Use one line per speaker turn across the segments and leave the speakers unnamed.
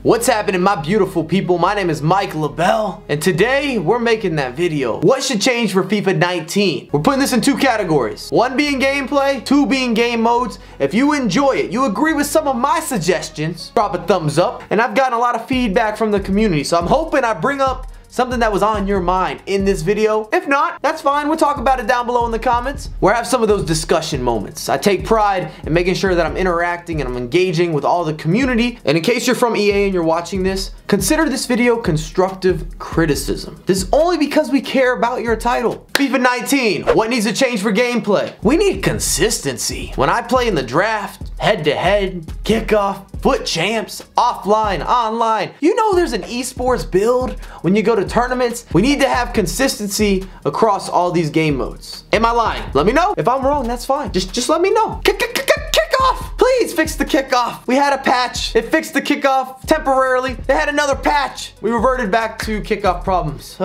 What's happening, my beautiful people? My name is Mike LaBelle, and today we're making that video. What should change for FIFA 19? We're putting this in two categories. One being gameplay, two being game modes. If you enjoy it, you agree with some of my suggestions, drop a thumbs up. And I've gotten a lot of feedback from the community, so I'm hoping I bring up something that was on your mind in this video. If not, that's fine. We'll talk about it down below in the comments, where I have some of those discussion moments. I take pride in making sure that I'm interacting and I'm engaging with all the community. And in case you're from EA and you're watching this, consider this video constructive criticism. This is only because we care about your title. FIFA 19, what needs to change for gameplay? We need consistency. When I play in the draft, head-to-head, kickoff, FUT Champs, offline, online, you know there's an esports build when you go to tournaments. We need to have consistency across all these game modes. Am I lying? Let me know. If I'm wrong, that's fine. Just let me know. Kickoff! Please fix the kickoff. We had a patch. It fixed the kickoff temporarily. They had another patch. We reverted back to kickoff problems.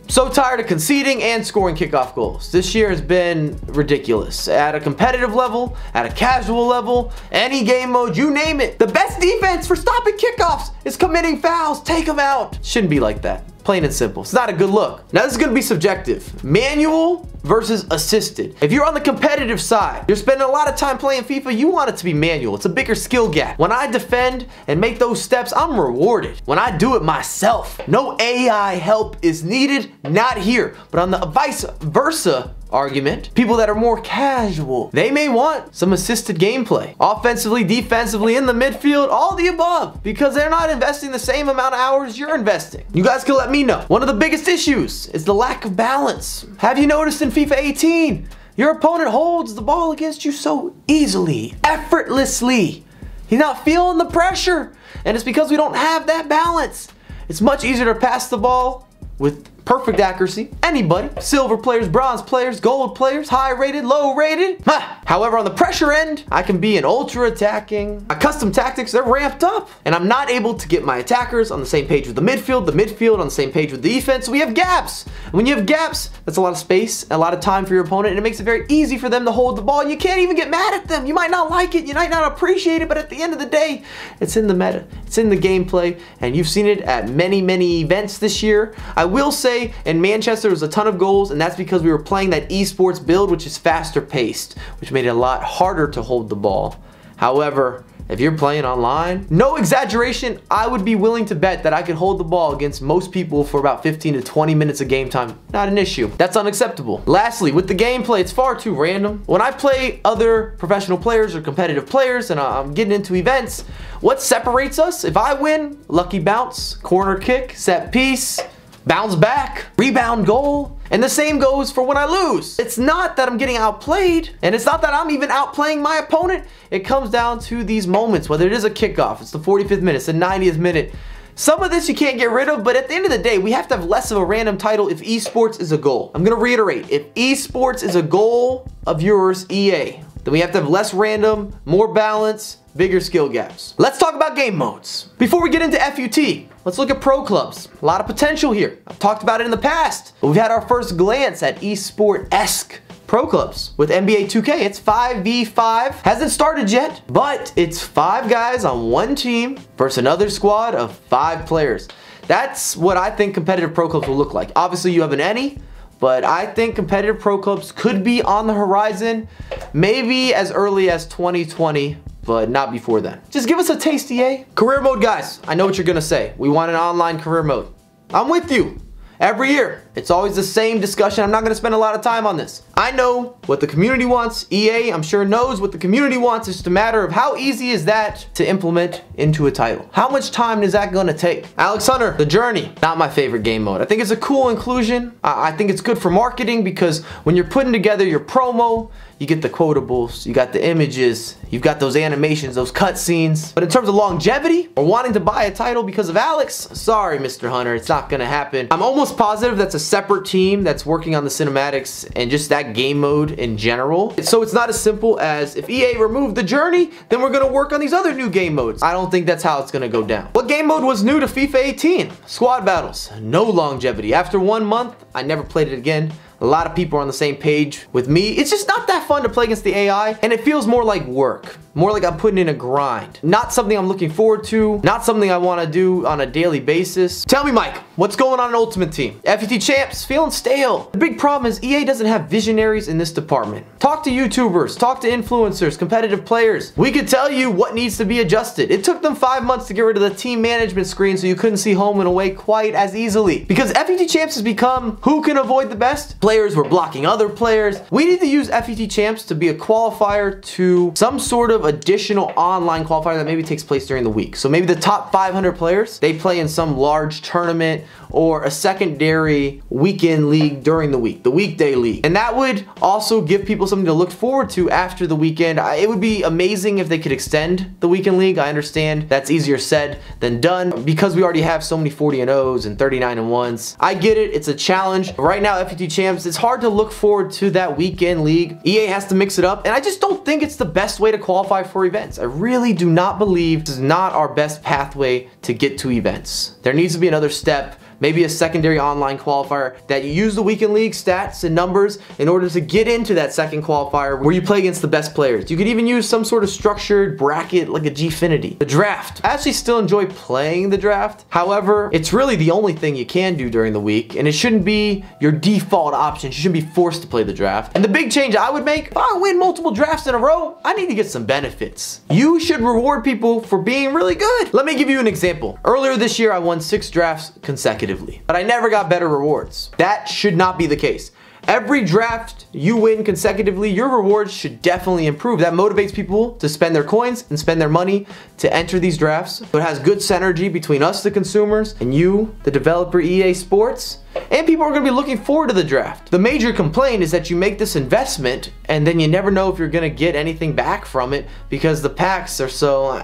So tired of conceding and scoring kickoff goals. This year has been ridiculous. At a competitive level, at a casual level, any game mode, you name it. The best defense for stopping kickoffs is committing fouls. Take them out. Shouldn't be like that. Plain and simple. It's not a good look. Now this is going to be subjective. Manual versus assisted. If you're on the competitive side, you're spending a lot of time playing FIFA, you want it to be manual. It's a bigger skill gap. When I defend and make those steps, I'm rewarded. When I do it myself, no AI help is needed, not here. But on the vice versa argument, people that are more casual, they may want some assisted gameplay. Offensively, defensively, in the midfield, all the above, because they're not investing the same amount of hours you're investing. You guys can let me know. One of the biggest issues is the lack of balance. Have you noticed in FIFA 18, your opponent holds the ball against you so easily, effortlessly. He's not feeling the pressure, and it's because we don't have that balance. It's much easier to pass the ball with perfect accuracy. Anybody, silver players, bronze players, gold players, high rated, low rated. However, on the pressure end, I can be an ultra attacking. My custom tactics, they're ramped up, and I'm not able to get my attackers on the same page with the midfield on the same page with the defense. So we have gaps. And when you have gaps, that's a lot of space, a lot of time for your opponent, and it makes it very easy for them to hold the ball. And you can't even get mad at them. You might not like it, you might not appreciate it, but at the end of the day, it's in the meta, it's in the gameplay, and you've seen it at many, many events this year. I will say, in Manchester, there was a ton of goals, and that's because we were playing that esports build, which is faster paced, which made it a lot harder to hold the ball. However, if you're playing online, no exaggeration, I would be willing to bet that I could hold the ball against most people for about 15 to 20 minutes of game time. Not an issue. That's unacceptable. Lastly, with the gameplay, it's far too random. When I play other professional players or competitive players and I'm getting into events, what separates us? If I win, lucky bounce, corner kick, set piece, bounce back, rebound goal, and the same goes for when I lose. It's not that I'm getting outplayed, and it's not that I'm even outplaying my opponent. It comes down to these moments, whether it is a kickoff, it's the 45th minute, it's the 90th minute. Some of this you can't get rid of, but at the end of the day, we have to have less of a random title if esports is a goal. I'm gonna reiterate, if esports is a goal of yours, EA, then we have to have less random, more balance, bigger skill gaps. Let's talk about game modes. Before we get into FUT, let's look at pro clubs. A lot of potential here. I've talked about it in the past, but we've had our first glance at esport-esque pro clubs with NBA 2K. It's 5v5. Hasn't started yet, but it's 5 guys on one team versus another squad of 5 players. That's what I think competitive pro clubs will look like. Obviously, you have an any, but I think competitive pro clubs could be on the horizon, maybe as early as 2020, but not before then. Just give us a taste, EA. Career mode, guys. I know what you're gonna say. We want an online career mode. I'm with you. Every year, it's always the same discussion. I'm not gonna spend a lot of time on this. I know what the community wants. EA, I'm sure, knows what the community wants. It's just a matter of how easy is that to implement into a title. How much time is that gonna take? Alex Hunter, The Journey, not my favorite game mode. I think it's a cool inclusion. I think it's good for marketing because when you're putting together your promo, you get the quotables, you got the images, you've got those animations, those cutscenes. But in terms of longevity or wanting to buy a title because of Alex, sorry, Mr. Hunter, it's not gonna happen. I'm almost positive that's a separate team that's working on the cinematics and just that game mode in general. So it's not as simple as if EA removed The Journey, then we're gonna work on these other new game modes. I don't think that's how it's gonna go down. What game mode was new to FIFA 18? Squad battles, no longevity. After 1 month, I never played it again. A lot of people are on the same page with me. It's just not that fun to play against the AI, and it feels more like work. more like I'm putting in a grind. Not something I'm looking forward to, not something I want to do on a daily basis. Tell me, Mike, what's going on in Ultimate Team? FUT Champs, feeling stale. The big problem is EA doesn't have visionaries in this department. Talk to YouTubers, talk to influencers, competitive players. We could tell you what needs to be adjusted. It took them 5 months to get rid of the team management screen so you couldn't see home and away quite as easily. Because FUT Champs has become who can avoid the best? Players were blocking other players. We need to use FUT Champs to be a qualifier to some sort of additional online qualifier that maybe takes place during the week. So maybe the top 500 players, they play in some large tournament or a secondary weekend league during the week, the weekday league. And that would also give people something to look forward to after the weekend. It would be amazing if they could extend the weekend league. I understand that's easier said than done because we already have so many 40-0s and 39-1s. I get it, it's a challenge. Right now, FUT Champs, it's hard to look forward to that weekend league. EA has to mix it up, and I just don't think it's the best way to qualify for events. I really do not believe this is not our best pathway to get to events. There needs to be another step. Maybe a secondary online qualifier that you use the weekend league stats and numbers in order to get into that second qualifier where you play against the best players. You could even use some sort of structured bracket like a Gfinity. The draft. I actually still enjoy playing the draft. However, it's really the only thing you can do during the week, and it shouldn't be your default option. You shouldn't be forced to play the draft. And the big change I would make, if I win multiple drafts in a row, I need to get some benefits. You should reward people for being really good. Let me give you an example. Earlier this year, I won 6 drafts consecutively. But I never got better rewards. That should not be the case. Every draft you win consecutively, your rewards should definitely improve. That motivates people to spend their coins and spend their money to enter these drafts. So it has good synergy between us, the consumers, and you, the developer EA Sports. And people are going to be looking forward to the draft. The major complaint is that you make this investment and then you never know if you're going to get anything back from it because the packs are so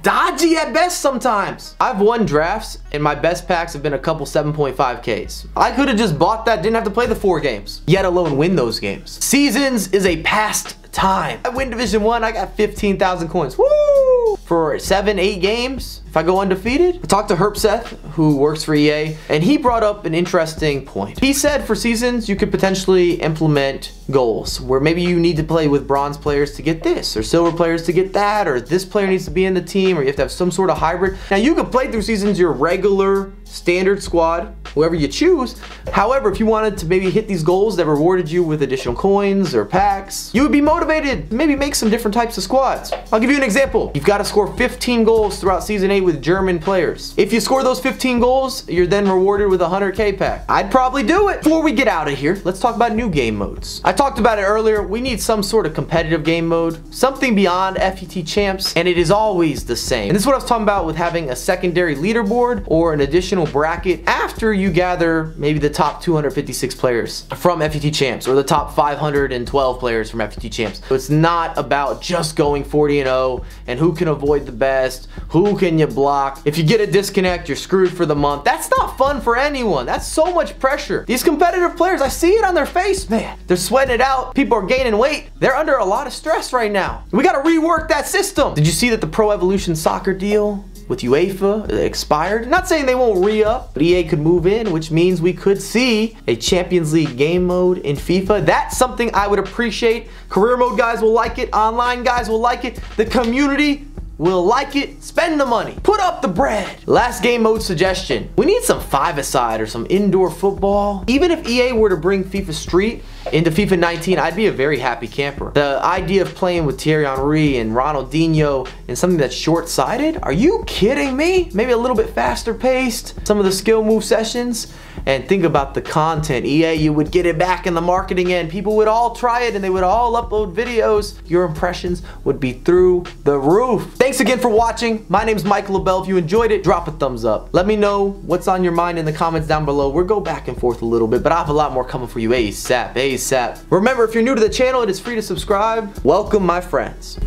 dodgy at best sometimes. I've won drafts and my best packs have been a couple 7.5Ks. I could have just bought that, didn't have to play the 4 games, yet alone win those games. Seasons is a past time. I win Division 1, I got 15,000 coins. Woo! For 7-8 games, if I go undefeated. I talked to Herpseth, who works for EA, and he brought up an interesting point. He said for seasons, you could potentially implement goals, where maybe you need to play with bronze players to get this, or silver players to get that, or this player needs to be in the team, or you have to have some sort of hybrid. Now you could play through seasons your regular standard squad, whoever you choose. However, if you wanted to maybe hit these goals that rewarded you with additional coins or packs, you would be motivated to maybe make some different types of squads. I'll give you an example. You've got to score 15 goals throughout Season 8 with German players. If you score those 15 goals, you're then rewarded with a 100K pack. I'd probably do it. Before we get out of here, let's talk about new game modes. I talked about it earlier. We need some sort of competitive game mode, something beyond FUT Champs, and it is always the same. And this is what I was talking about with having a secondary leaderboard or an additional bracket after you gather maybe the top 256 players from FUT Champs or the top 512 players from FUT Champs. So it's not about just going 40-0 and who can avoid the best, who can you block. If you get a disconnect, you're screwed for the month. That's not fun for anyone. That's so much pressure. These competitive players, I see it on their face, man. They're sweating it out. People are gaining weight. They're under a lot of stress right now. We got to rework that system. Did you see that the Pro Evolution Soccer deal with UEFA expired? Not saying they won't re-up, but EA could move in, which means we could see a Champions League game mode in FIFA. That's something I would appreciate. Career mode guys will like it. Online guys will like it. The community will like it. Spend the money. Put up the bread. Last game mode suggestion. We need some 5-a-side or some indoor football. Even if EA were to bring FIFA Street into FIFA 19, I'd be a very happy camper. The idea of playing with Thierry Henry and Ronaldinho in something that's short-sighted? Are you kidding me? Maybe a little bit faster paced. Some of the skill move sessions. And think about the content. EA, you would get it back in the marketing end. People would all try it and they would all upload videos. Your impressions would be through the roof. Thanks again for watching. My name's Mike LaBelle. If you enjoyed it, drop a thumbs up. Let me know what's on your mind in the comments down below. We'll go back and forth a little bit, but I have a lot more coming for you ASAP, ASAP. Remember, if you're new to the channel, it is free to subscribe. Welcome, my friends.